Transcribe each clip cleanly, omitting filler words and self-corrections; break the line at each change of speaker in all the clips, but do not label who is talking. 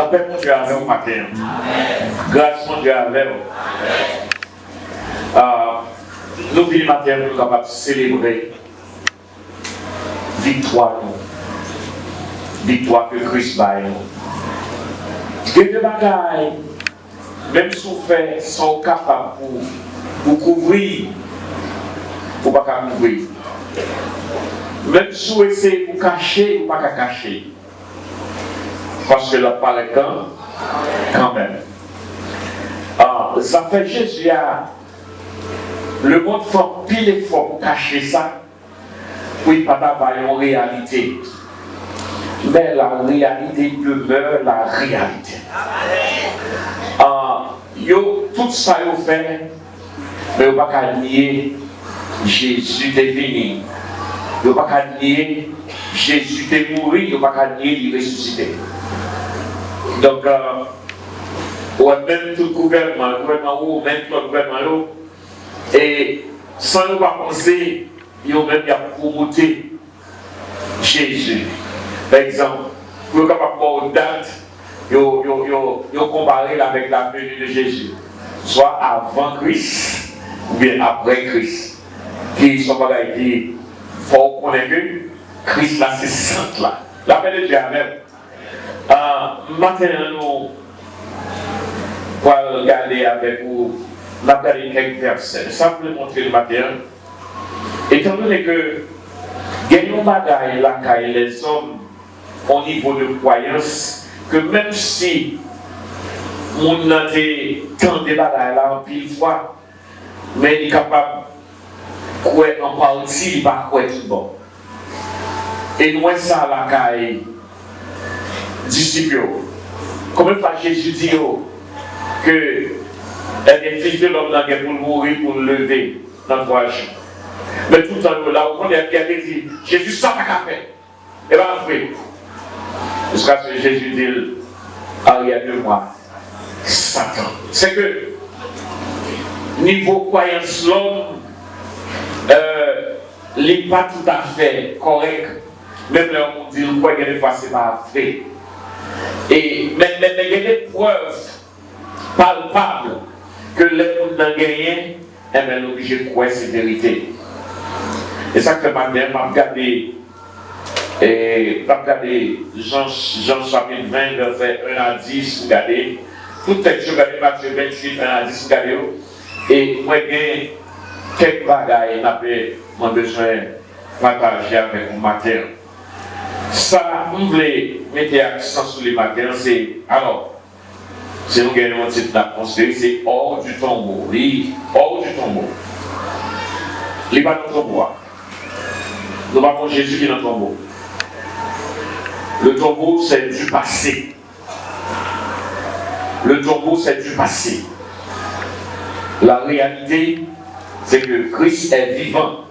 La paix mon Dieu avec vous matin. Grâce mon Dieu avec vous. Nous venons matin, nous sommes capables de célébrer victoire que Christ baille. Que de bagailles, même si vous faites, sont capables pour couvrir, pour ne pas couvrir. Même si vous essayez pour cacher, vous ne pouvez pas cacher. Parce que là, par le quand même. Ça fait Jésus le monde fait pile effort pour cacher ça, pour ne pas avoir une réalité. Mais la réalité demeure la réalité. Tout ça vous fait, mais vous ne pouvez pas nier Jésus est venu. Vous ne pouvez pas nier Jésus est mort, vous ne pouvez pas nier il est ressuscité. Donc, même tout le gouvernement ou même tout le gouvernement, et sans ne pas penser, ils ont même promoté Jésus. Par exemple, pour ne pas avoir une date, ils ont comparé avec la venue de Jésus. Soit avant Christ, ou bien après Christ. Qui sont pas là, il faut connaître que Christ là, c'est saint là. La paix de Dieu, amen. Maintenant, nous allons regarder avec vous, nous allons regarder quelques versets. Ça vous montrer le matin. Étant donné que gagnons bagaille la caille les hommes au niveau de croyance, que même si on a tant de bagailles là en pile fois, mais il est capable de croire en partie, il ne va pas croire tout bon. Et nous, ça la caille disciples. Comment Jésus dit que les fils de l'homme n'a pour mourir, pour le lever dans 3 jours. Mais tout le temps, là, on a dit Jésus, ça n'a pas fait. Et bien après, jusqu'à ce que Jésus dit arrière de moi, Satan. C'est que, niveau croyance, l'homme n'est pas tout à fait correct. Même là, on dit que des fois, c'est pas vrai. Mais il y a des preuves palpables que les gens n'ont gagné, et bien l'obligé de croire ces vérités. Et ça que matin, je vais regarder Jean chapitre 20, verset 1 à 10, regardez. Tout texte, je regarde Matthieu 28, 1 à 10, regardez. Et moi, j'ai quelques bagailles que j'ai besoin de partager avec vous matin. Ça, vous voulez mettre l'accent sur les matins, c'est. Alors, si nous gagnons un titre d'atmosphère, c'est hors du tombeau. Oui, hors du tombeau. Il n'est pas dans le tombeau. Nous avons Jésus qui est dans le tombeau. Le tombeau, c'est du passé. Le tombeau, c'est du passé. La réalité, c'est que Christ est vivant.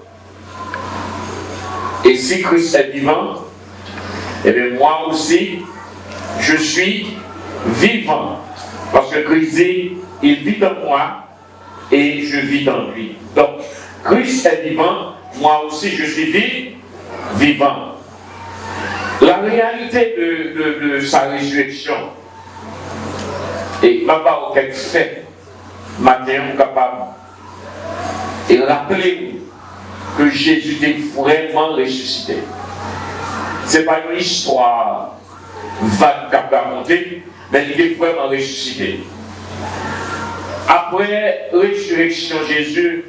Et si Christ est vivant, eh bien moi aussi, je suis vivant. Parce que Christ dit, il vit en moi et je vis en lui. Donc, Christ est vivant, moi aussi je suis vivant. La réalité de sa résurrection, et ma part auquel fait, matin, capable, et rappelez-vous que Jésus est vraiment ressuscité. Ce n'est pas une histoire vague qu'on a raconter, mais il est vraiment ressuscité. Après résurrection Jésus,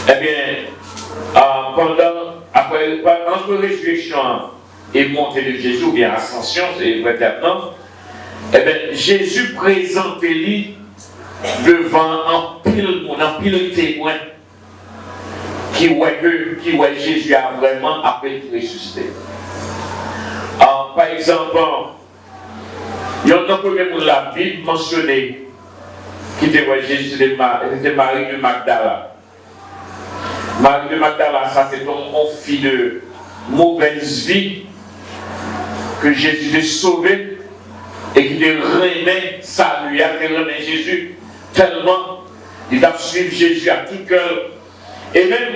eh bien, entre résurrection et montée de Jésus, ou bien ascension, c'est maintenant, eh bien, Jésus présente lui devant un pile témoin qui voit Jésus a vraiment appelé ressuscité. Par exemple, il y a un premier mot de la Bible mentionné qui était Jésus, c'était Marie de Magdala. Marie de Magdala, ça c'est une fille de mauvaise vie que Jésus a sauvé et qui remet salut, qui remet Jésus tellement il a suivi Jésus à tout cœur. Et même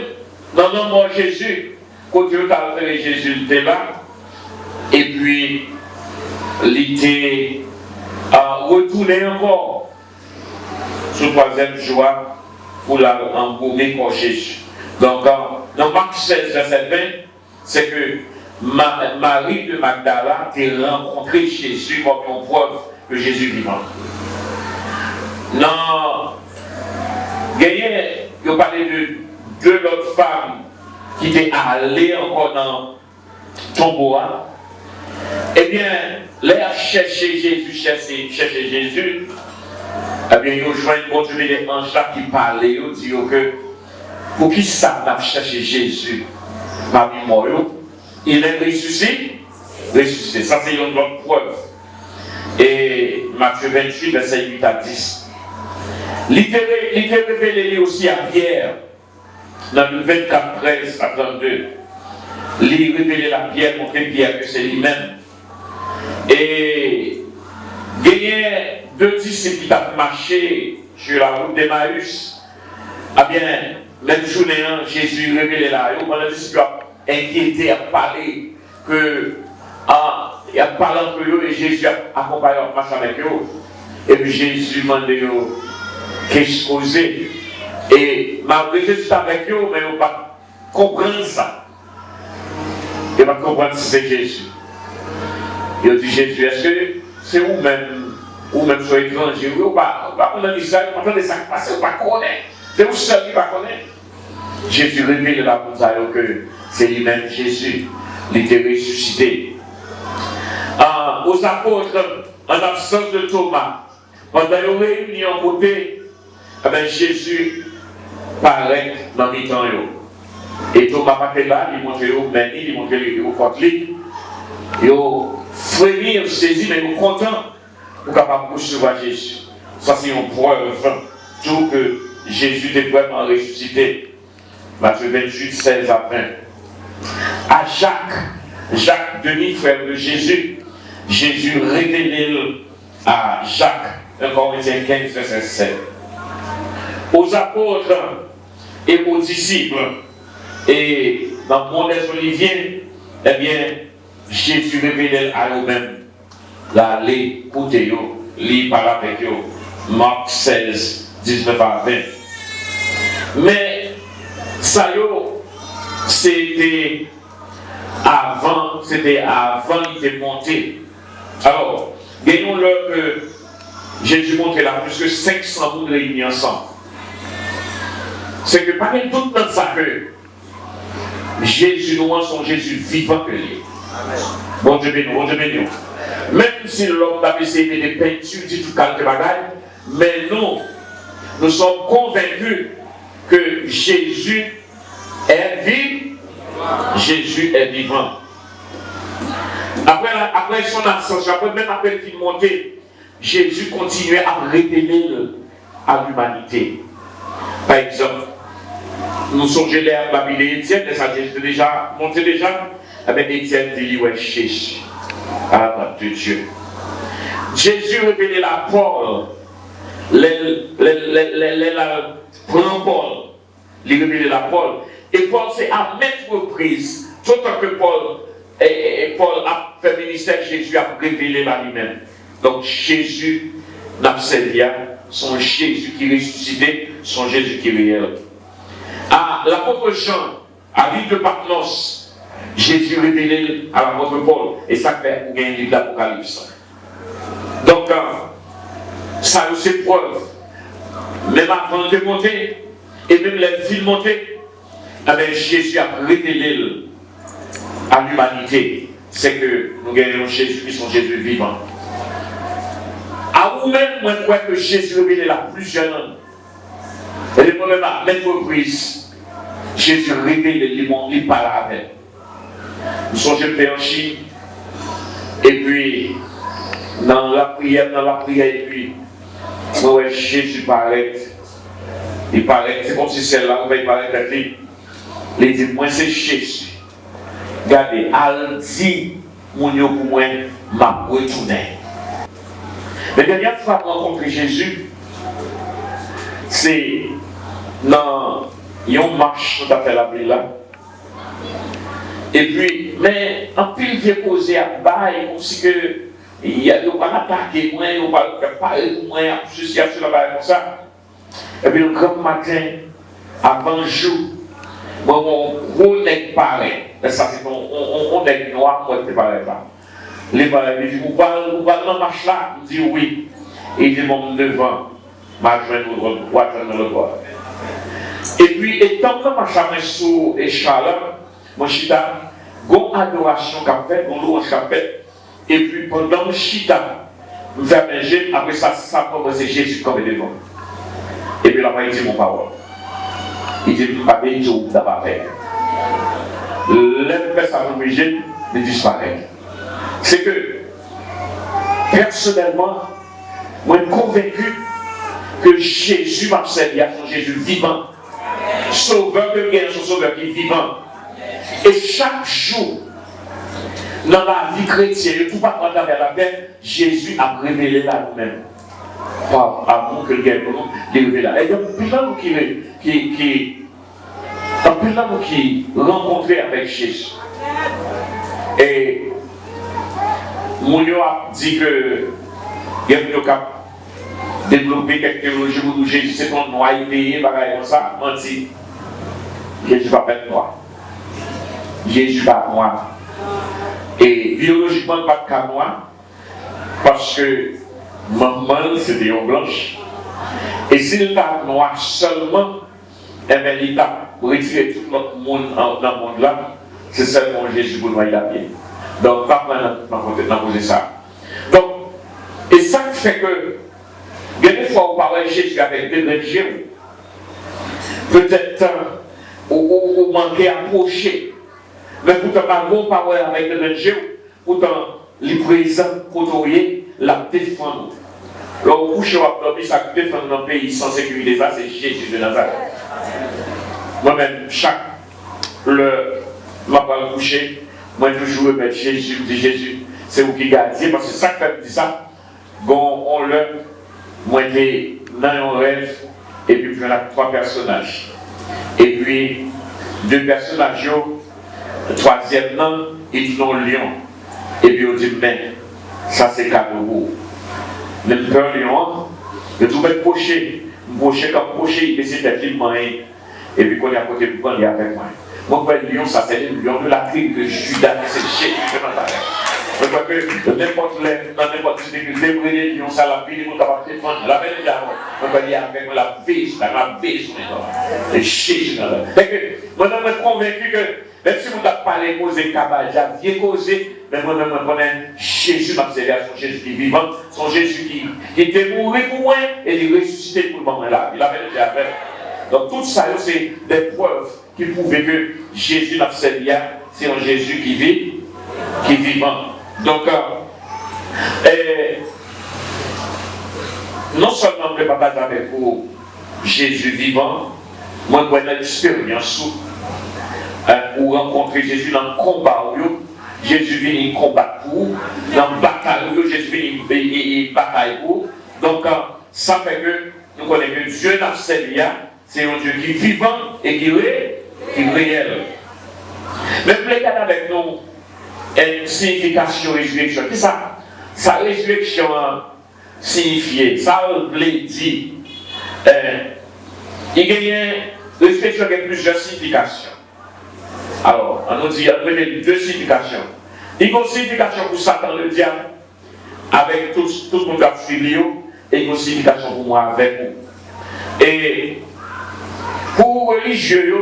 dans le mort Jésus, quand Dieu t'a appelé Jésus, était là. Et puis, il était retourné encore sur le troisième jour pour la embaumer pour Jésus. Donc, dans Marc 16, verset 20, c'est que Marie de Magdala a rencontré Jésus comme une preuve que Jésus est vivant. Non, il a parlé de deux autres femmes qui étaient allées encore dans tombeau. Eh bien, là, chercher Jésus, eh bien, ils ont joint une bonne des anges là qui parlaient, ils disent que pour qui ça va chercher Jésus parmi moi, il est ressuscité. Ça, c'est une bonne preuve. Et Matthieu 28, verset 8 à 10. Il était révélé aussi à Pierre, dans le 24, 13 à 32. Il révélé à Pierre, montrer Pierre que c'est lui-même. Et il y a deux disciples qui ont marché sur la route d'Emmaüs. Ah bien, même journée, Jésus révélé là. Les disciples ont inquiété, ont parlé que il a parlé entre eux et Jésus a accompagné en marche avec eux. Et puis Jésus m'a demandé qu'est-ce que c'est. Et malgré que Jésus est avec eux, mais on ne peut pas comprendre ça. Il ne peut pas comprendre si c'est Jésus. Il a dit Jésus, est-ce que c'est vous-même sur étranger? Ou pas comprendre ça, vous entendez ça qui passe, vous ne pas connaître. C'est vous seul qui ne pas connaître. Jésus révèle la pour ça que c'est lui-même Jésus. Il était ressuscité. Aux apôtres, en absence de Thomas, pendant une réunion côté, Jésus paraît dans les temps. Et Thomas pas là, il montre il montre au côté. Il frémir, saisi, mais nous content pour capable recevoir Jésus. Ça, c'est une preuve tout que Jésus est vraiment ressuscité. Matthieu 28, 16 à 20. À Jacques, demi-frère de Jésus, Jésus révélé à Jacques, 1 Corinthiens 15, verset 7. Aux apôtres et aux disciples, et dans mon Olivier, eh bien, Jésus révélé à eux-mêmes, là, les écoutez, les parler avec eux, Marc 16, 19 à 20. Mais ça, c'était avant il était monté. Alors, gagnons l'heure que Jésus montait là, plus que 500 monde réunis ensemble. C'est que pas tout dans ça que Jésus nous son Jésus vivant que lui. Bon Dieu béni, bon Dieu béni. Même si l'homme a essayé de peintures, dit tout calme de bagaille, mais nous sommes convaincus que Jésus est vivant. Jésus est vivant. Après son absence, même après qu'il montait, Jésus continuait à révéler à l'humanité. Par exemple, nous sommes allés à Babylone, Étienne, ça Jésus déjà monté déjà, avec Étienne dit ouais Jésus, à la droite de Dieu. Jésus révélait la Paul, prend Paul, il révélait la Paul, et Paul c'est à maintes reprises, tout le que Paul a fait ministère, Jésus a révélé la lui-même. Donc Jésus n'a son Jésus qui est ressuscité, son Jésus qui est réel. L'apôtre Jean, à l'île de Patmos, Jésus révélé à l'apôtre Paul, et ça fait gagner un livre d'Apocalypse. Donc, ça c'est preuve. Même avant de monter, et même les filles monter, Jésus a révélé à l'humanité. C'est que nous gagnons Jésus qui sont Jésus vivant. À vous-même, moi, je crois que Jésus révélé la plusieurs langues. Et le problème à même reprise, Jésus révélé les mondes, il parle avec. Nous sommes jetés en Chine, et puis, dans la prière, et puis, ouais, Jésus paraît. Il paraît, c'est comme si celle-là, il paraît avec lui. Il dit, moi, c'est Jésus. Regardez, al dit, mon yo pour moi, m'a retourné. La dernière fois qu'on a rencontré Jésus, c'est dans une marche qu'on a fait la ville là. Et puis, mais en pile vient poser à bail, aussi que Il y a pas attaquer moi, on va faire pareil pour moi, ceci, cela, comme ça. Et puis le grand matin, avant le jour, moi, mon gros nez pareil. Ça, c'est on nez noir, moi, c'est pareil là. Les parents disent, vous parlez dans marche là? Je dis oui. Et il dit, mon devant, ma jointe droite dans le droit. Et puis, étant que ma chambre sous échalon, mon chita, gon adoration qu'a fait, gon louange qu'a fait. Et puis, pendant le chita, nous avons manger, après ça, ça commence Jésus comme devant. Et puis, là, il dit mon parole. Il dit, pas de Dieu, vous n'avez pas fait. L'un fait ça, nous de disparaître. C'est que, personnellement, moi, je suis convaincu que Jésus m'a servi à son Jésus vivant. Sauveur de guerre, son sauveur qui est vivant. Et chaque jour, dans la vie chrétienne, tout pas à travers la paix, Jésus a révélé là nous-mêmes. Par amour que le guerre pour nous, il est révélé là. Et il y a plein de gens qui rencontrent avec Jésus. Et Mounio a dit que il y a développer quelque théologie où Jésus c'est ton noir, il payé, comme ça, menti. Jésus va pas être noir. Jésus va noir. Et biologiquement, pas de cas noir, parce que maman c'était en blanche. Et s'il est noir seulement, eh bien, il a retiré tout notre monde dans le monde là, c'est seulement Jésus pour noyer la pied. Donc, pas maintenant poser ça. Donc, et ça fait que, des fois, on parle de Jésus avec des religieux, peut-être, ou manquer approcher, mais pourtant, pas bon parler avec des religieux, pourtant, les présents, côtoyer, la défendre. Alors, on couche, on va ça défendre dans le pays sans sécurité, ça, c'est Jésus de Nazareth. Moi-même, ma parole coucher, moi toujours mettre Jésus, dit Jésus, c'est vous qui gardez, parce que ça fait dit ça, on le, moi j'ai dans un rêve, et puis il y a 3 personnages. Et puis, 2 personnages, le 3e nom, ils sont lion. Et puis on dit, mais, ça c'est cadeau. Même peur lion, je trouve être poché comme poché, il essaie d'être libre, et puis quand il est à côté de moi, il est avec moi. Moi, le lion, ça c'est le lion de la tribu de Judas, c'est Jésus de Nazareth. Je crois que n'importe quelle difficulté, vous voyez, lion, ça la vie, vous capable de défendre. La veille de la mort, on va dire avec moi, la bise, c'est Jésus de Nazareth. Moi, je suis convaincu que, même si vous n'avez pas les causes cabales, j'ai bien causé, mais moi, je connais Jésus, ma servi à son Jésus qui est vivant, son Jésus qui était mort pour moi et il est ressuscité pour le moment là. Il avait déjà fait. Donc tout ça, c'est des preuves qui prouvent que Jésus n'a servi, c'est un Jésus qui vit, qui est vivant. Donc, non seulement le papa avec vous, Jésus vivant, moi, j'ai une expérience où rencontrer Jésus dans le combat, Jésus vient combattre pour, dans la bataille, Jésus vient bataille pour. Donc, ça fait que nous connaissons que Dieu n'a servi. C'est un Dieu qui est vivant et qui est réel. Mais regardez avec nous une signification résurrection. Qu'est-ce que ça? Sa résurrection signifie, ça veut dire, il y a une résurrection avec plusieurs significations. Alors, on nous dit, on a 2 significations. Il y a une signification pour Satan le diable, avec tout le monde qui a suivi, et une signification pour moi avec vous. Et pour les religieux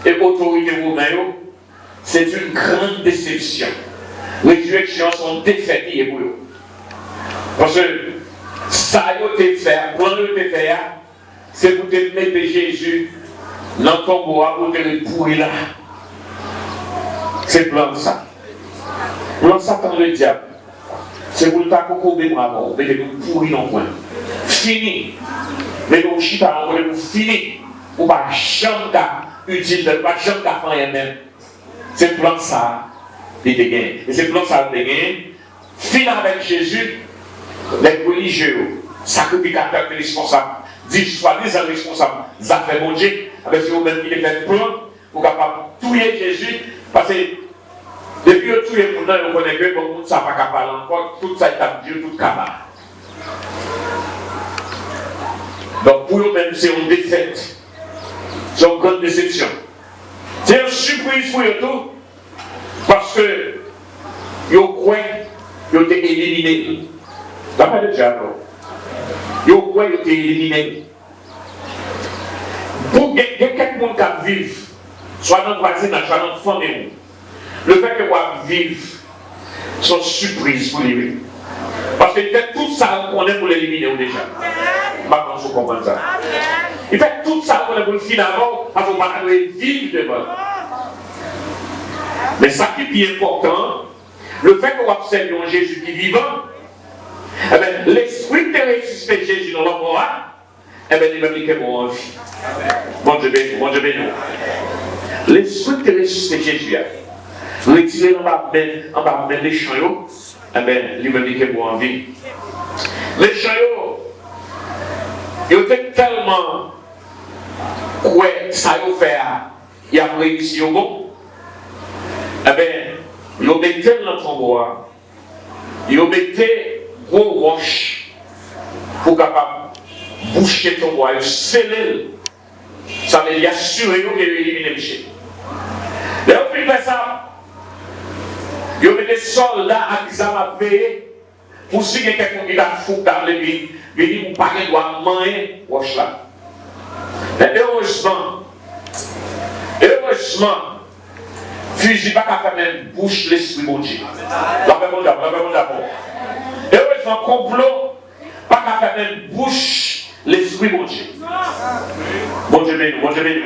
et autorités romaines, c'est une grande déception. Les résurrections sont défaites pour eux. Parce que ça a été fait, plan de faire, c'est pour te mettre Jésus dans ton bois pour te le pourrir là. C'est plan de ça. Plan de Satan le diable. C'est pour ta coco de moi, mais te pourrir dans le coin. Fini. Mais nous chita, on va finir. Ou pas jamais utile, pas jamais faire même. C'est plan ça, il te gagne. Et c'est plan ça, il te gagne. Fin avec Jésus, les religieux, sacrificateurs responsables, disent soi-disant responsables, ça fait mon Dieu, avec ce moment il est fait plan, pour capable tuer Jésus, parce que Depuis que tout le monde connaît que bon, ça ne va pas parler encore, tout ça est à Dieu, tout capable. Donc pour eux-mêmes, c'est une défaite. C'est une grande déception. C'est une surprise pour eux tout, parce que ils croient qu'ils ont été éliminés. Ça va déjà alors. Ils croient qu'ils ont été éliminés. Pour quelqu'un qui vivre, soit dans le voisinage, soit dans la famille, le fait que vous vivez, c'est une surprise pour lui. Parce que il fait tout ça qu'on est pour l'éliminer déjà. Maintenant, je comprends ça. Il fait tout ça qu'on est pour le finalement, parce qu'on va vivre devant. Mais ça qui est important, le fait qu'on observe un Jésus qui est vivant, eh bien, l'esprit de ressuscité Jésus dans l'homme, eh bien, il va dire que mon vie. Bon Dieu béni, bon Dieu béni. L'esprit de ressuscité Jésus, retiré en bas des champs, eh bien, il va dire que mon vie. Les champs, ils étaient tellement quoi ça y fait, il a réussi au bon. Eh bien, ils ont mis dans le tombeau, ils ont mis gros roches pour capable boucher ton bois, sceller. Ça veut dire assurer qu'ils ont éliminé le péché. D'ailleurs, puis fait ça, ils ont mis des soldats à l'examen à veiller pour si quelqu'un qui a fou dans le vie, il dit, vous ne pouvez pas manger roche là. Mais heureusement, fusil pas qu'à faire même bouche l'esprit bon Dieu. Heureusement, complot pas qu'à faire même bouche l'esprit bon Dieu. Bon Dieu béni, bon Dieu béni.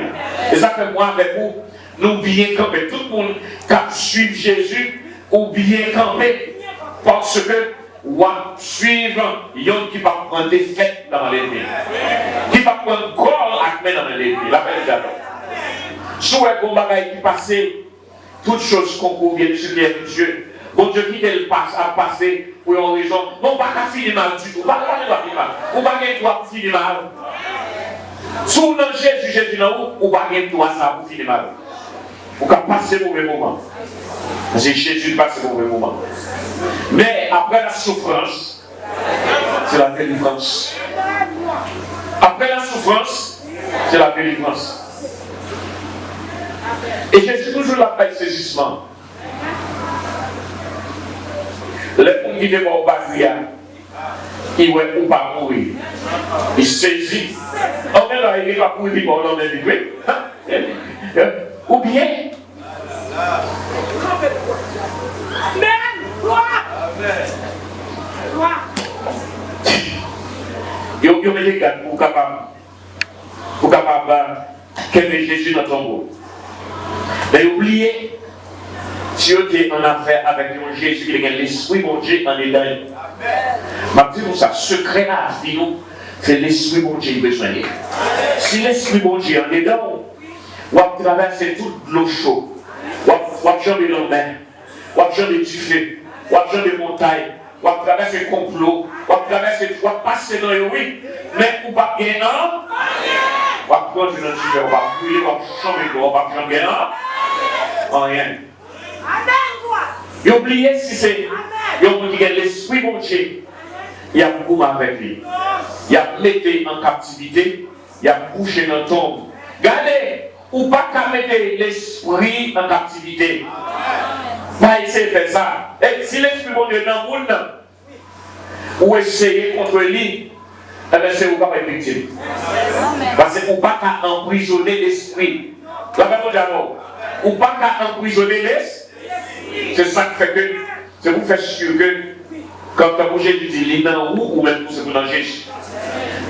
Et ça fait moi avec vous, nous bien camper. Tout le monde qui suit Jésus, ou bien camper, parce que ou à suivre yon qui va prendre des fêtes dans l'ennemi, qui va prendre corps à mettre dans l'ennemi. La paix d'abord. Sous un bon bagage qui passait, toutes choses concourent bien sur Dieu. Bon Dieu qui le passe à passer pour une raison. Non, pas qu'à finir mal du tout. Pas qu'à finir mal. Ou pas qu'à finir mal. Sous dans Jésus non, ou pas qu'à toi ça pour finir mal. Ou qu'à passer mauvais moment. C'est Jésus qui passe mauvais moment. Mais après la souffrance, c'est la délivrance. Après la souffrance, c'est la délivrance. Et Jésus toujours là pas de saisissement. Les gens qui étaient morts au Bagria, ils ne vont pas mourir. Ils saisit. On est là, il va mourir, il va mourir. Ou bien, ils ont mis des gars pour capable qu'aimer Jésus dans ton mot. Mais oubliez, si vous êtes en affaire avec un Jésus qui a l'esprit bon Dieu en dedans. Je dis pour ça, secret là, c'est l'esprit bon Dieu qui besoin. Si l'esprit bon Dieu en dedans, vous traversez toute l'eau chaude, vous jambe de mer, vous jambe du feu, vous jambe de montagne, vous traversez le complot, vous traversez, vous passez dans le oui, mais vous ne pas gagner, non? Vous prendre une antidote, vous brûler, vous changer, vous pas gagner, non? Rien. Et oubliez si c'est l'esprit bon Dieu, il y a beaucoup avec lui. Il a mis en captivité, il a couché dans le tombe. Regardez, ou pas qu'à mettre l'esprit en captivité. Pas essayer de faire ça. Et si l'esprit bon Dieu est dans le monde, ou essayer contre lui, eh bien c'est vous pas victime. Parce que vous pas qu'à emprisonner l'esprit. La même chose, ou pas qu'à emprisonner l'esprit. C'est ça qui fait que, c'est vous faire sûr que, quand Jésus dit, il est dans vous ou même pour ce que dans Jésus.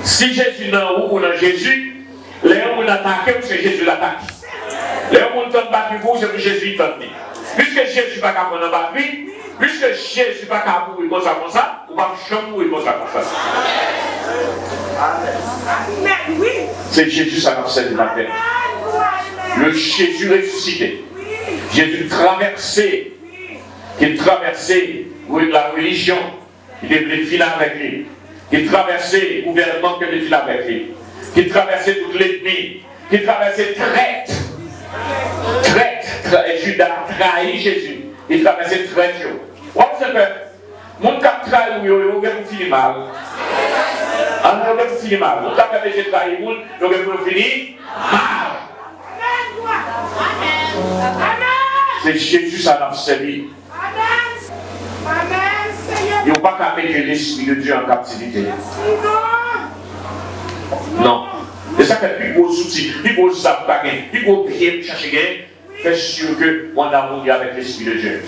Si Jésus est dans vous ou dans Jésus, les gens attaquent, c'est Jésus l'attaque. Les gens tombe battu vous, c'est pour Jésus tombe. Puisque Jésus n'est pas capable de battre, puisque Jésus n'est pas capable de mourir comme ça, ou pas jamais mourir comme ça. C'est Jésus, ça nous sert de la terre. Le Jésus ressuscité. Jésus traversait la religion, il est venu avec lui. Il traversait le gouvernement qui est venu avec lui. Il traversait toute l'ethnie. Il traversait traite. Judas trahit Jésus. il traverse très tôt. Vous savez, mon cap travail, il va finir mal. Il va finir mal. Mon cap travail, il va finir mal. C'est Jésus, ça n'a pas servi. Il ne faut pas mettre l'Esprit de Dieu en captivité. Non. Et ça fait plus gros soucis, plus gros sapagins, plus gros bien chercher. Fais sûr que mon amour est avec l'Esprit de Dieu.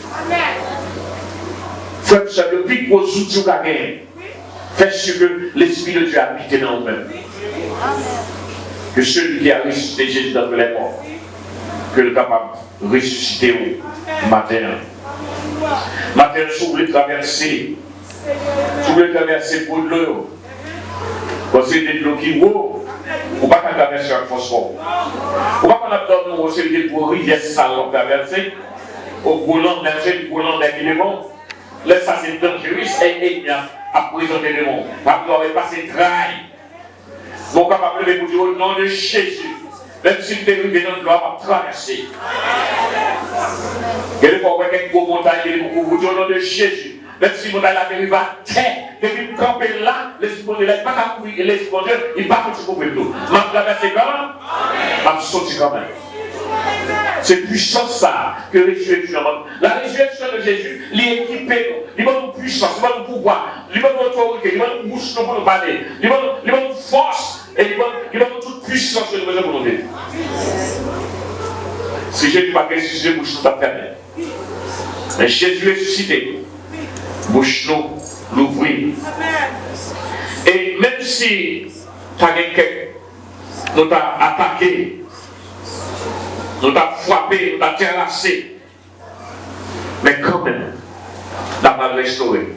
Fais sûr que le plus gros souci qu'a gagné. Fais sûr que l'Esprit de Dieu habite dans nous-mêmes. Que celui qui a ressuscité Jésus d'entre les morts, que le capable de ressusciter au matin. Matin, si vous voulez traverser, pour de l'eau, parce que c'est de l'eau qui vaut, ou pas qu'à traverser un phosphore. Ou pas qu'on a besoin de nous aussi de pour rivière sale à traverser, au roulant d'éléments. Là, ça c'est dangereux et bien à présenter le monde. Pas de passer trahi. Mon capable de vous dire au nom de Jésus. Même si tu es arrivé dans le droit, on va traverser. Il y a des fois où il y a une grosse montagne, vous dire au nom de Jésus. Même si vous avez la vérité à terre, depuis que vous campez là, l'esprit de Dieu n'est pas qu'à courir, et l'esprit de Dieu, il va sortir pour tout. Je vais traverser quand même, je vais sortir quand même. C'est puissant ça que la résurrection. La résurrection de Jésus, il est équipé, il va nous puissance, il va nous pouvoir, il va nous autorité, il va nous bouche pour nous parler, il va nous force. Et il va nous toute puissance que nous besoin pour nous aider. Si Jésus n'a pas ressuscité, bouche nous pas fermée. Mais Jésus est ressuscité, bouche nous l'ouvrir. Et même si tu as quelqu'un, nous t'a attaqué, nous t'a frappé, nous t'a terrassé, mais quand même, nous n'avons pas restauré.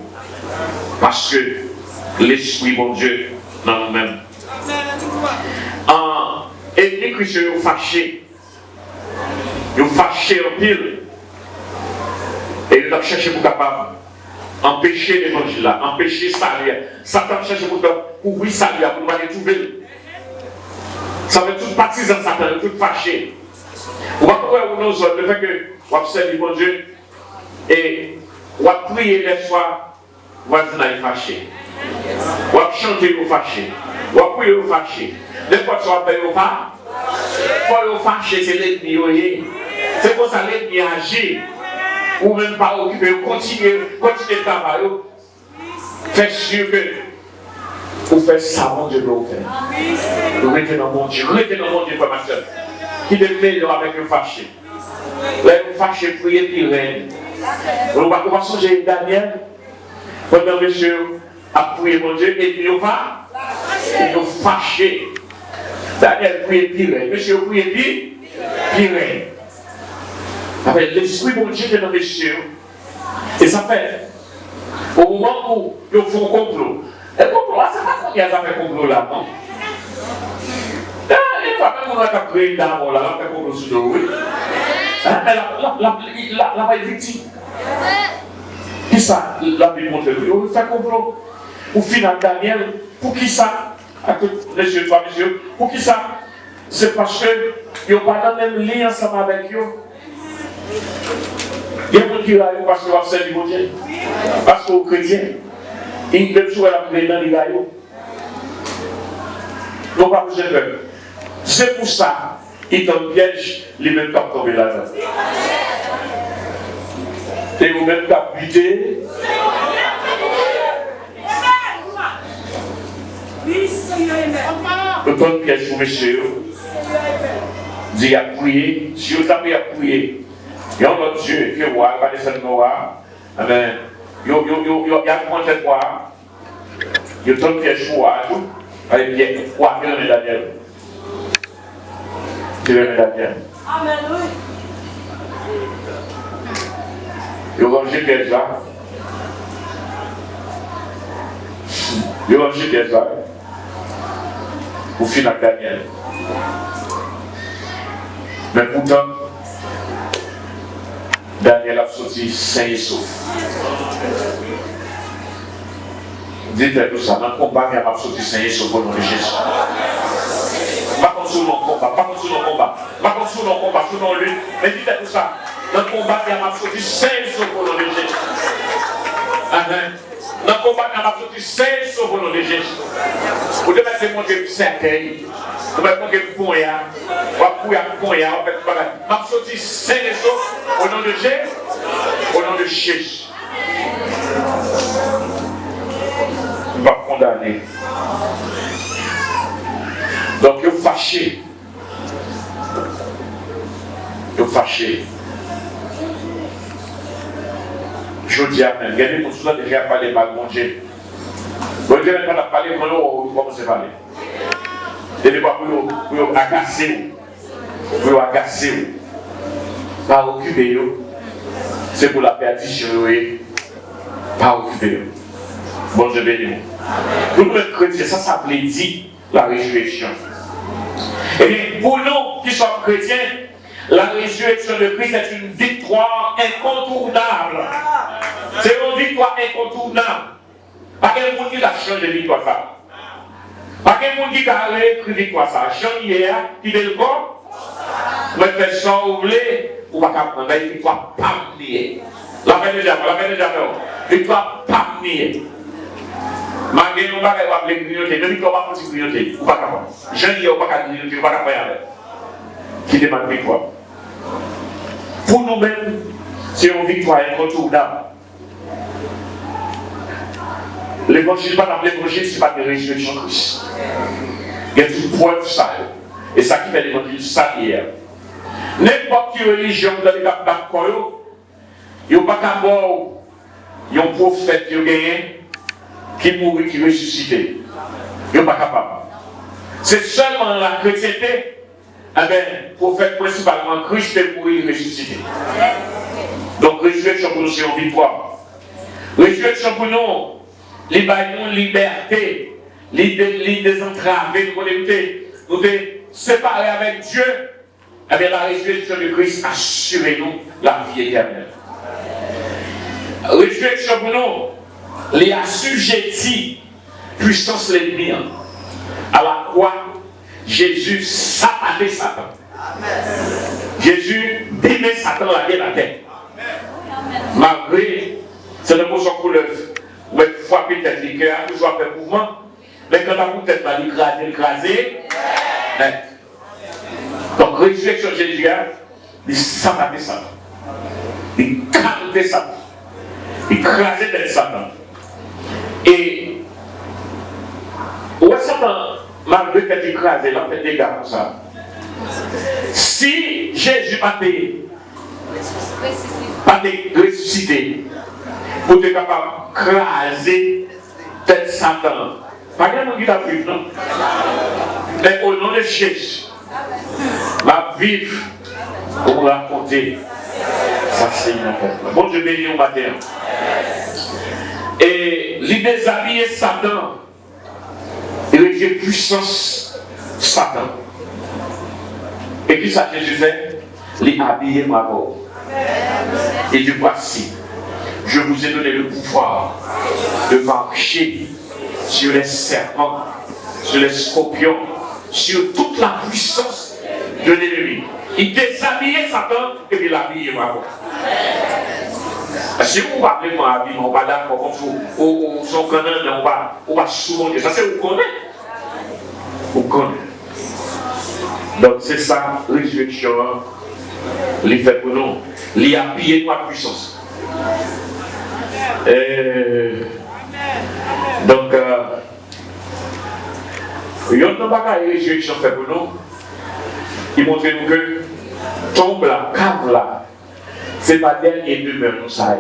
Parce que l'Esprit, mon Dieu, dans nous-mêmes. Et les chrétiens sont fâchés. Ils sont fâchés en pile. Et ils ont cherché pour capable empêcher l'évangile là, empêcher salut. Satan cherche pour ouvrir salut, pour ne pas trouver. Ça veut tout partisan Satan, tout fâché. On va pouvoir nous autres, le fait que vous observez mon Dieu et on va prier les soirs, voisin est fâché. On va chanter au fâché. On va prier au fâché. Des fois, tu vas payer au pas. Faut au fâché, c'est l'ennemi. C'est pour ça que l'ennemi agit. Ou même pas occupé, continuer le travail. Faites sûr que vous faites ça, mon Dieu, vous faites. Vous mettez dans mon Dieu, frère ma soeur. Qui est meilleur avec le fâché. Là, le fâché, priez, puis règne. On va songer Daniel. Pendant que monsieur a prié mon Dieu, et puis il va fâché. Daniel prié, puis règne. Monsieur prié, puis règne. Avec l'esprit mon Dieu est dans monsieur. Et ça fait, au moment où ils font complot, et complot, ça va pas combien ça fait complot là, non? Il va même on a créé une dame là, on fait complot sur le oui. Mais la vraie victime. Qui ça, la Bible montre, on fait complot. Au final, Daniel, pour qui ça? Les yeux, monsieur, pour qui ça? C'est parce qu'ils n'ont pas dans le même lien ensemble avec eux. Il y a des gens qui raillent parce qu'ils ont servi mon Dieu. Parce qu'ils sont chrétiens. Ils ne peuvent pas la dans les raillons. Donc, pas besoin de peur. C'est pour ça qu'ils t'en piègent les mêmes pas tomber là-dedans. Et vous-même pas buter. Le temps de piège pour monsieur. Dit à prier. Si vous avez à prier. Il y a un autre Dieu qui est roi, pas descendre noir. Amen. Il y a un tête roi. Il y a un piège pour roi. Allez bien, roi, qui est Daniel. Qui est Daniel. Amen. Il y a un piège là. Il y a un piège là. Pour finir avec Daniel. Mais pourtant, Daniel a sorti sain et sauf. Dites tout ça, dans le combat, il a sorti sain et sauf au nom de Jésus. Pas comme sur nos combats, pas comme sur nos combats, pas comme sur nos combats, sur nos luttes, mais dites tout ça. Dans le combat, il y a ma sortie 16 au nom de Jésus. Amen. Dans le combat, il y a ma sortie 16 au nom de Jésus. Vous devez montrer le cercueil. Vous devez montrer le point. Vous devez montrer le point. Ma sortie 16 au nom de Jésus. Au nom de Jésus. On va condamner. Donc, vous fâchez. Vous fâchez. Je dis Amen. Regardez, pour cela, déjà parlé mal, mon Dieu. Vous devez pas parler, vous commencez à parler. Vous devez pas pour agacer. Pour agacer. Pas occuper. C'est pour la perdition. Pas occuper. Bon Dieu béni. Pour nous, chrétiens, ça s'appelait dit la résurrection. Et bien, pour nous qui sommes chrétiens, la résurrection de Christ est une victoire incontournable. C'est une victoire incontournable. Pas quel monde qui a changé de victoire ça. Pas quel monde qui a réécrit victoire ça. Jean hier, qui veut le corps, mais fait ça ou ou pas prendre la victoire pas nier. La peine de jamais. Victoire pas nier. Malgré nous, on va pas les grignoter. Ne victoire pas pour grignoter. Ou pas capable. Jean hier, ou pas grignoter, ou pas capable. Qui demande victoire. Pour nous-mêmes, c'est une victoire incontournable. L'évangile, pas l'évangile, c'est pas de résurrection de Christ. Il y a toute preuve ça. Et ça qui fait l'évangile, ça hier. N'importe quelle religion dans les cas d'accord, il n'y a pas qu'à mort, il y a un prophète qui a gagné, qui mourit, qui ressuscité. Il n'y a pas capable. C'est seulement la chrétienté. Eh bien, le prophète principalement, Christ est mort et ressuscité. Donc, résurrection pour nous, c'est une victoire. Résurrection pour nous, libérer liberté, désentraver, nous séparer avec Dieu. Eh bien, la résurrection de Christ assure nous la vie éternelle. Résurrection pour nous, les assujettis, puissance l'ennemi. À la croix, Jésus sapatait Satan. Jésus démait Satan la tête. Malgré cette émotion couleuvre, vous pouvez frapper tête, les cœurs, toujours faire mouvement, mais quand la tête va l'écraser, donc résurrection de Jésus, il sapatait Satan. Il calmait Satan. Il crasait tête Satan. Et où est Satan? Malgré qu'elle écrasé, il a fait des gars comme ça. Si Jésus n'a pas ressuscité pour être capable de craser tête Satan, pas qu'il y a un qui l'a vu, non? Mais au nom de Jésus, va vivre pour vous raconter. Ça, c'est une affaire. Bon Dieu béni au matin. Et il déshabille Satan. Il retire puissance Satan. Et puis ça Jésus fait, il habille ma mort. Et dit voici, je vous ai donné le pouvoir de marcher sur les serpents, sur les scorpions, sur toute la puissance de l'ennemi. Il déshabille Satan et puis il habille ma mort. Si vous parlez moi habille, on va d'accord comme ça, ou son canal, on va souvent dire ça, c'est vous connaissez. Vous connaissez. Donc c'est ça, résurrection, il fait pour nous, il habille ma puissance. Donc, il y a un bagage de résurrection fait pour nous. Il montre nous que tombe là, cave là, c'est pas dernier demeure nous ça.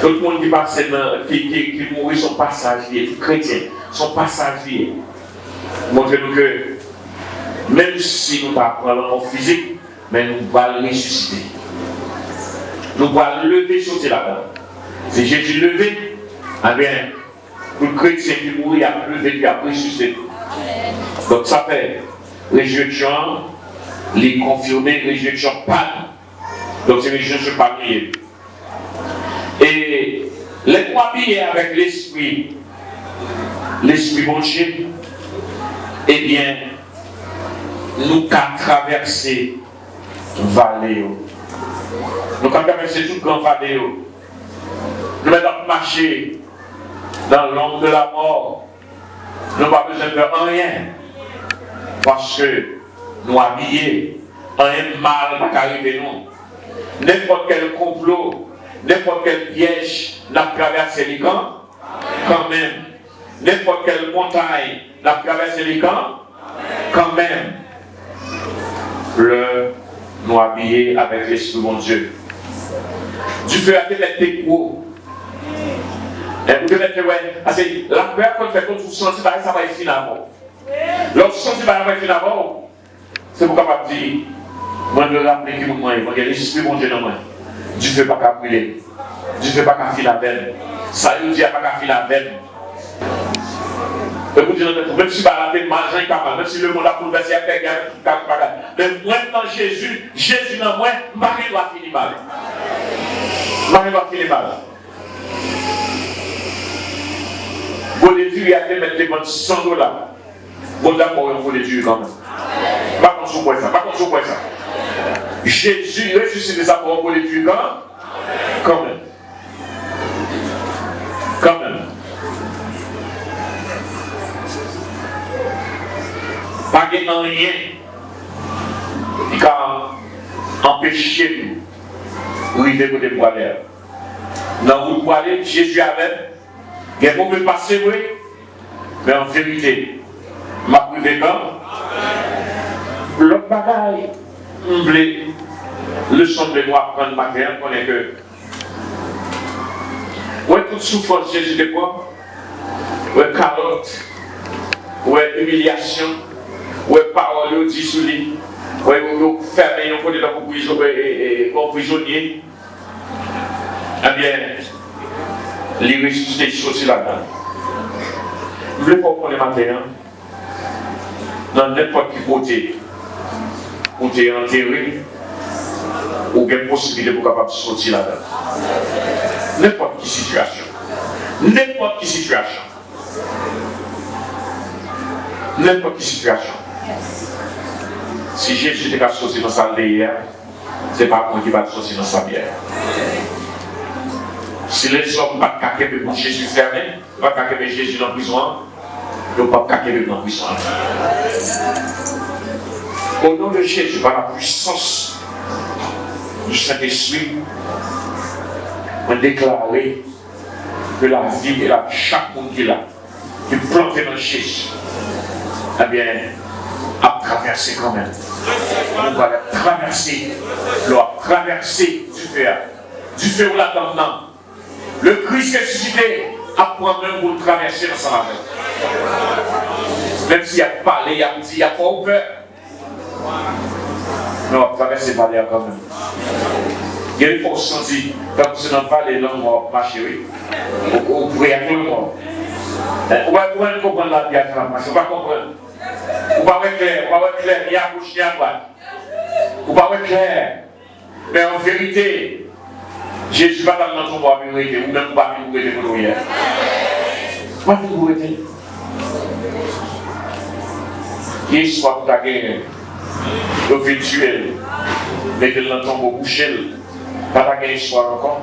Tout le monde qui passe qui mourit son passage lié, tout chrétien, son passage lié. Montre nous que même si nous pas prendre en physique, mais nous allons ressusciter. Nous allons lever, sauter là-bas. C'est Jésus levé, eh bien, pour le chrétien qui mourit, il a levé, il a ressuscité. Donc ça fait résurrection, les confirmer, résurrection pas. Donc c'est résurrection pas liée. Et les trois billets avec l'esprit bon Dieu, eh bien, nous qu'à traverser vallée. Nous avons traversé tout grand vallée. Nous avons marché dans l'ombre de la mort. Nous n'avons pas besoin de rien. Parce que nous habillés, rien mal n'a arrivé nous. N'importe quel complot, n'importe quel piège n'a traversé les camps, quand même. N'importe quelle montagne n'a traversé les camps, quand même. Nous habillés avec l'Esprit de mon Dieu. Du feu à te mettre tes gros. Vous devez mettre, la prière qu'on fait, quand vous sentez, ça va être finalement. Lorsque vous sentez, ça va être finalement, c'est pour capable de dire, moi, je rappeler que moi, il y a l'Esprit de mon Dieu dans moi. Du feu pas qu'à brûler. Du feu pas qu'à filer la veine. Ça veut dire pas qu'à filer la veine. Même si la même si le monde a bouleversé à faire guerre, mais moi dans Jésus, Jésus dans moi, Marie doit finir mal. Marie doit finir mal. Vous voulez dire, il y a des mettre les bonnes $100. Bon d'abord, vous voulez dire quand même. Pas qu'on souffre ça, pas qu'on souffre ça. Jésus ressuscité ça pour vous voulez dire quand même. Quand même. Pas qu'il n'y a rien qui a empêché nous d'arriver pour des poilères. Dans vous poilères, Jésus avait, il y a un mauvais passé, oui, mais en vérité, ma privé quand l'autre bagaille, on voulait le son de nous apprendre matin, on est que, ouais, toute souffrance, Jésus de quoi? Ouais, carotte, ouais, humiliation. Ouais, parole, dit sous lui. Ouais, vous fermez, vous prenez dans vos prisonniers. Eh bien, les ressuscités sont là-dedans. Je voulais pas prendre le matin, dans n'importe quel côté, où tu es enterré, ou il y a une possibilité pour capable de sortir là-dedans. N'importe quelle situation. N'importe quelle situation. N'importe quelle situation. Si Jésus était sorti dans sa bière, ce n'est pas moi qui va sortir dans sa bière. Si les hommes ne sont pas capables de Jésus fermé, ne sont pas capables de Jésus dans la prison, ils ne sont pas capables de dans la prison. Au nom de Jésus, par la puissance du Saint-Esprit, on déclare que la vie est là, chaque monde qui est là, qui est planté dans Jésus. Eh bien, à traverser quand même. On va traverser, traverser du feu où l'attendant. Le Christ ressuscité apprend même pour traverser dans sa vie. Même s'il y a parlé, il y a dit, il y a pas peur. Mais on va traverser par l'air quand même. Il y a des fois sentir, quand vous êtes dans le vallée, l'homme va marcher, oui. Vous pourrez à tout le monde. On va comprendre la vie à la marche, on va comprendre. Vous ne pouvez pas être clair, ni à gauche ni à droite. Vous ne pouvez pas être clair. Mais en vérité, Jésus va dans son bois vérité, ou même pas vous vérité pour nous hier. Pas vous vérité. Qui soit pour ta guerre, le virtuel, mettez-le dans ton beau boucher, pas ta guerre histoire encore.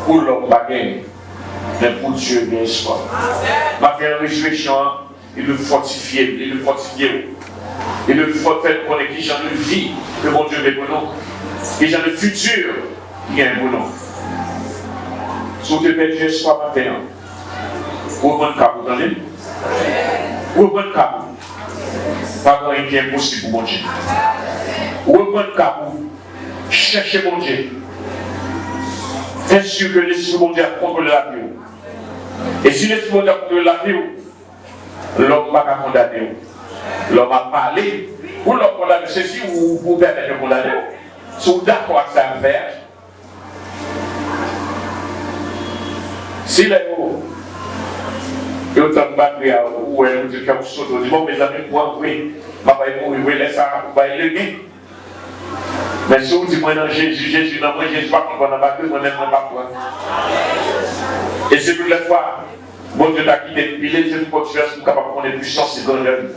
Pour l'homme, pas guerre, mais pour Dieu, bien histoire. Ma faire une résurrection. Il le fortifier, il le fortifier. Il le fortifier pour les gens de vie que mon Dieu veut pour nous. Les gens de futur qui est pour nous. Si vous te mettez espoir maintenant, vous prenez le cap, vous entendez? Vous prenez le cap. Pas rien qui est impossible pour mon Dieu. Vous prenez le cap, cherchez mon Dieu. Faites sûr que l'Esprit de mon Dieu a contrôlé la vie. Et si l'Esprit de mon Dieu a contrôlé la vie, l'homme n'a pas condamné. L'homme a parlé. Ou l'homme condamné, c'est si vous permettez de condamner. Si vous êtes d'accord avec ça à faire. Si les mots, et vous avez battu à où vous dites que vous sautez, vous dites, bon, mes amis, moi, oui, papa est mort, oui, laissez ça, vous va élever. Mais si vous dites, moi, non, Jésus, non, moi, Jésus, pas qu'on va battre, moi, même, pas quoi. Et c'est toute la fois. Bon Dieu t'a quitté, puis les yeux pour tu es capable de prendre des puissances et de la vie.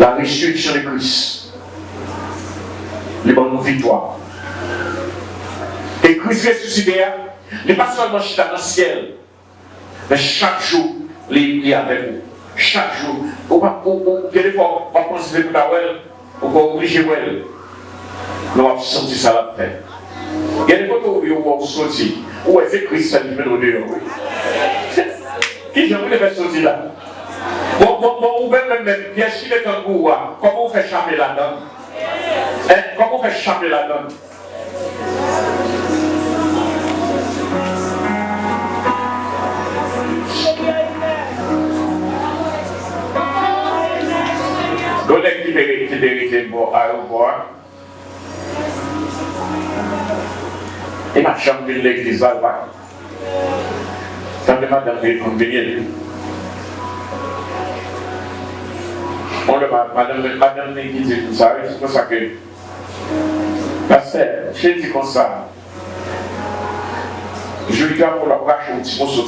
La résurrection de Christ. Les bonnes victoires. Et Christ ressuscité, n'est pas seulement chita dans le ciel, mais chaque jour, il est avec vous. Chaque jour. Des fois, on va considérer que on va obliger elle. Nous allons sentir ça la paix. Il y a des fois où on va sortir. Où est-ce que Christ s'est mis au dehors? Qui j'ai envie de faire sortir là? Bon, ou même pièce qui est un goût, comment on fait chaper là-dedans? Comment on fait chaper là-dedans? Donnez qui vérité pour aéroport. Et ma chambre de l'église là, quand madame est convenue, madame n'est qui dit tout ça, c'est pour ça que, parce que, je dis comme ça, je lui dis pour la brache, petit morceau.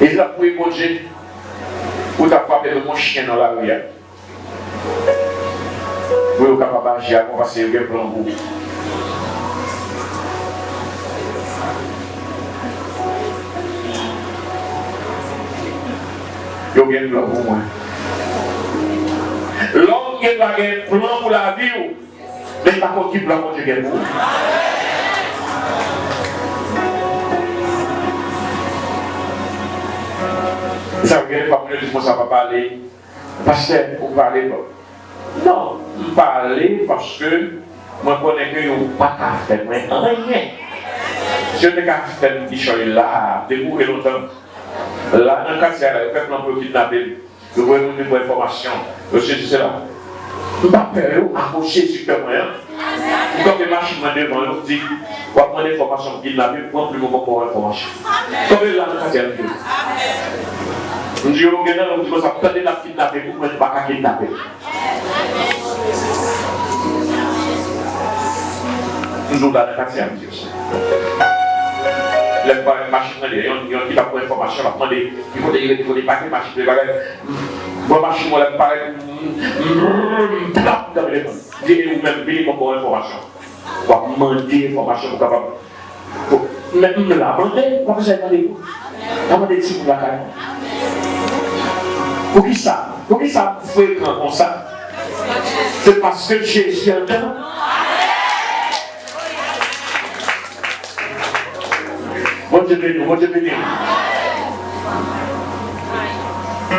Et là, pour manger, pour t'attraper de mon chien dans la rue. Vous êtes capable d'agir, on va se faire un vous. Vous avez un plan pour moi. L'homme qui a un plan pour la vie, mais par contre, qui plan pour vous? Ça veut dire que ça va parler. Parce que vous parlez pas. Non, vous parlez parce que moi je connais que vous n'avez pas qu'à faire rien. Je n'ai qu'à faire une petite chose là, debout et longtemps. Là, dans le cas de le peuple peut kidnapper. Vous pouvez nous donner une information. Je dis cela. Je ne vais pas faire accrocher sur le moyen. Quand les machines m'ont demandé, on dit, on va prendre l'information pour kidnapper, pour plus moment pour l'information. Comme là, dans le cas de je dis, on dit, ça peut être la kidnapper, pour ne pas kidnapper. Toujours dans le quartier, les machines, il y a pour information, il faut des paquets de machines, bon machine, on va parler, ou même venir pour information. On va demander information pour capable. Même là, demander, comment vous avez demandé? Demandez si vous la carrière. Pour qui ça? Pour qui ça fait comme ça? C'est parce que Jésus est dedans. Moi je vais dire.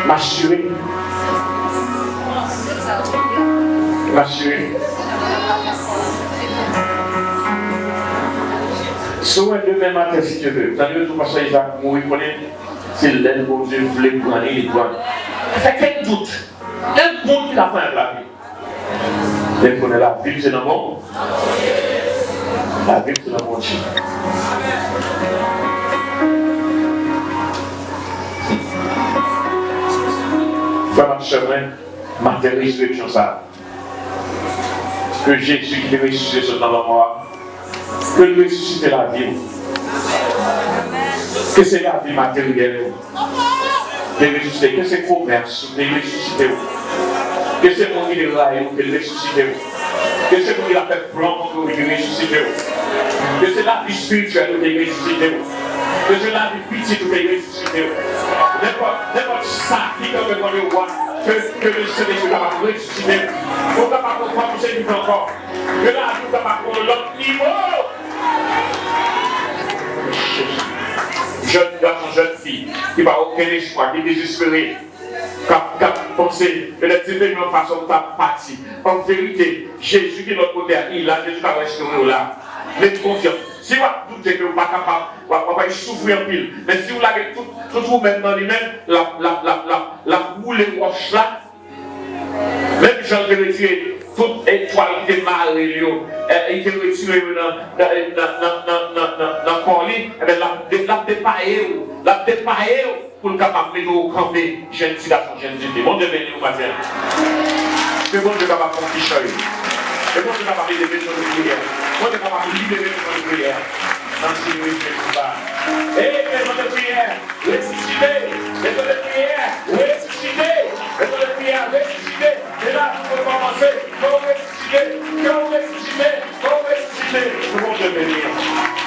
M'assurer. Soit demain matin si tu veux. T'as vu tout parce que Isaac mourir, c'est l'aide pour Dieu voulait prendre les doigts. Ça fait quel doute? Un doute qui a fait la vie. Dès qu'on est la Bible, c'est dans le monde. La Bible, c'est dans le monde. Frère Marchemin, ma résurrection ça. Que Jésus qui est ressuscité dans la mort, que lui ressuscite la vie. Que c'est la vie matérielle. Que c'est le commerce, que ressuscité. Que c'est mon idéal, que ressuscité. Que c'est mon idéal blanc, que ressuscité. Que c'est la vie spirituelle, que ressuscité. Que c'est la vie petite, que ressuscité. N'importe ça qui peut me donner roi, que le Seigneur va ressusciter. On ne va pas comprendre que c'est encore. Que là, on ne va pas comprendre l'autre niveau. Jeune garçon, jeune fille, qui va aucun espoir, qui est désespéré, qui a pensé que les types de même façon de partir. En vérité, Jésus qui est notre côté, il a Jésus qui va restaurer là. Mais confiance. Si vous doutez que vous n'êtes pas capable, vous n'allez pas souffrir en pile. Mais si vous l'avez tout vous mettre dans lui-même, la boule et roche là, même Jean de retirer toute étoile qui est marrée, il était retiré dans le corps, la dépaillé pour le capable de camper, jeune fille, jeune fille. Mon Dieu béni, vous matin. Que bon Dieu capable de faire un petit. Que bon Dieu capable de lever sur le prière. Bon Dieu capable de libérer sur le prière. sécurité combat. Et maison de prière, ressuscité. Maison de prière, ressuscité. Maison de prière, ressuscité. Et là, vous pouvez commencer. Quand ressuscité, quand ressuscité, quand ressuscité. Nous allons te bénir.